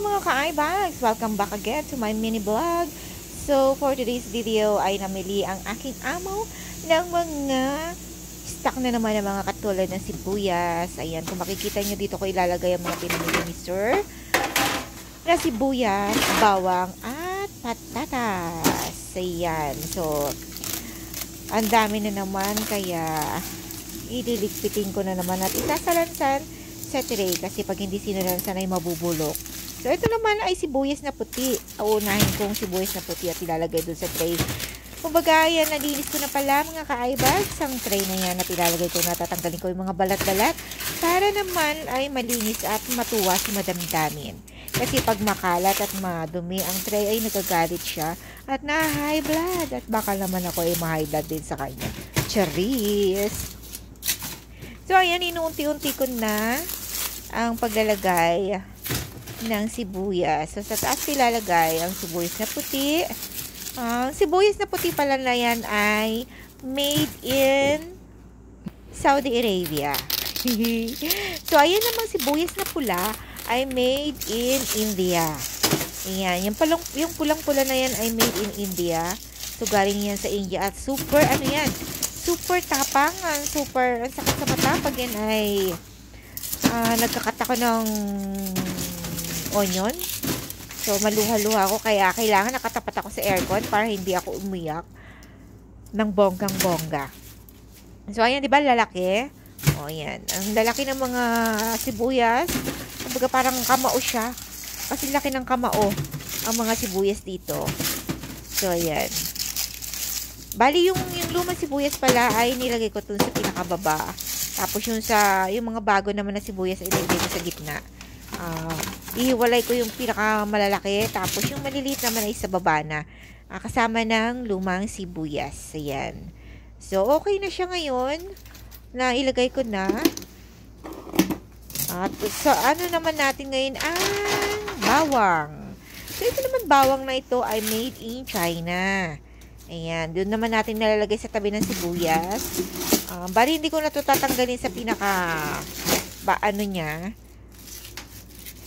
mga ka-eyebags! Welcome back again to my mini vlog. So, for today's video ay namili ang aking amo ng mga stock na naman ng mga katulad ng sibuyas. Ayan, kung makikita nyo dito ko ilalagay ang mga pinamili ni Sir na sibuyas, bawang at patatas. Ayan, so ang dami na naman kaya ililigpitin ko na naman at isasalansan sa tray kasi pag hindi sinalansan ay mabubulok. So, ito naman ay sibuyas na puti. Uunahin kong sibuyas na puti at ilalagay dun sa tray. Kumbaga, yan, nalinis ko na pala mga ka-eyebags. Ang tray na yan at ilalagay ko na, tatanggalin ko yung mga balat-balat para naman ay malinis at matuwa si madamdamin. Kasi pag makalat at madumi ang tray ay nagagalit siya at na-high blood. At baka naman ako ay ma-high blood din sa kanya. Charis! So, ayan, inuunti-unti ko na ang paglalagay ng sibuyas. So, sa taas ilalagay ang sibuyas na puti. Ang sibuyas na puti pala na yan ay made in Saudi Arabia. So, ayan namang sibuyas na pula ay made in India. Ayan, yung pulang-pula na yan ay made in India. So, galing yan sa India at super, ano yan, super tapang, super, ang sakit sa mata pag yan ay nagkakat ako ng onion. So, maluha-luha ako kaya kailangan nakatapat ako sa aircon para hindi ako umiyak ng bonggang-bongga. So, ayan, di ba, lalaki? O, ayan. Ang lalaki ng mga sibuyas. Kumbaga parang kamao siya. Kasi laki ng kamao ang mga sibuyas dito. So, ayan. Bali, yung lumang sibuyas pala ay nilagay ko dun sa pinakababa. Tapos yung mga bago naman na sibuyas ay nilagay ko sa gitna. Ihiwalay ko yung pinakamalalaki. Tapos yung maliliit naman ay sa baba na. Kasama ng lumang sibuyas. Ayan. So, okay na siya ngayon. Na ilagay ko na. At so, ano naman natin ngayon ang bawang. So, ito naman bawang na ito ay made in China. Ayan, doon naman natin nalalagay sa tabi ng sibuyas. Bali, hindi ko na ito tatanggalin sa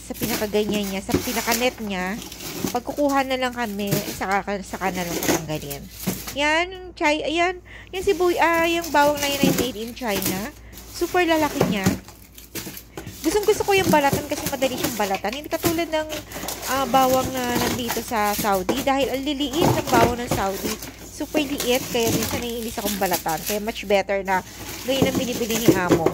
sa pinaka-ganyan niya, sa pinaka-net niya. Pagkukuha na lang kami, saka na lang tatanggalin. Yan, ayan, yung bawang na yun ay made in China. Super lalaki niya. Gusto ko yung balatan kasi madali siyang balatan. Hindi katulad ng bawang na nandito sa Saudi. Dahil ang liliit ng bawang ng Saudi. Super liit. Kaya minsan naiinis akong balatan. Kaya much better na ganyan ang binibili ni Amo.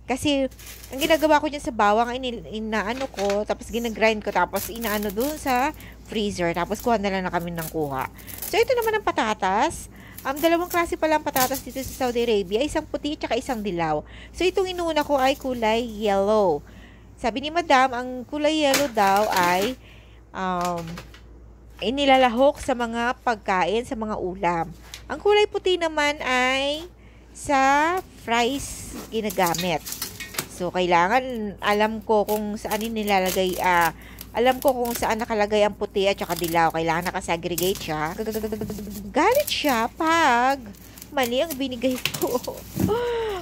Kasi ang ginagawa ko dyan sa bawang ay inaano ko. Tapos ginagrind ko. Tapos inaano dun sa freezer. Tapos kuha na lang na kami ng kuha. So ito naman ang patatas. Dalawang klase pala ang patatas dito sa Saudi Arabia. Isang puti at isang dilaw. So, itong inuuna ko ay kulay yellow. Sabi ni Madam, ang kulay yellow daw ay inilalahok sa mga pagkain, sa mga ulam. Ang kulay puti naman ay sa fries ginagamit. So, kailangan alam ko kung saan nilalagay alam ko kung saan nakalagay ang puti at saka dilaw. Kailangan nakasegregate siya. Galit siya pag mali ang binigay ko.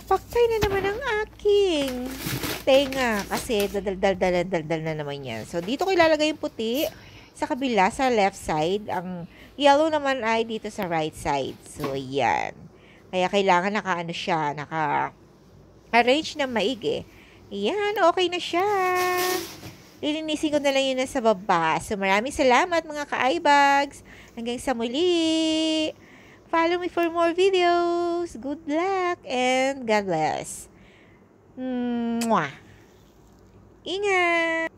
Paktay na naman ang aking tenga. Kasi daldal na naman yan. So, dito ko ilalagay yung puti sa kabila, sa left side. Ang yellow naman ay dito sa right side. So, yan. Kaya kailangan naka-ano siya, naka-arrange na maigi. Yan, okay na siya. Lilinisin ko na lang yun sa baba. So, maraming salamat mga ka-eyebags. Hanggang sa muli. Follow me for more videos. Good luck and God bless. Mwah. Ingat!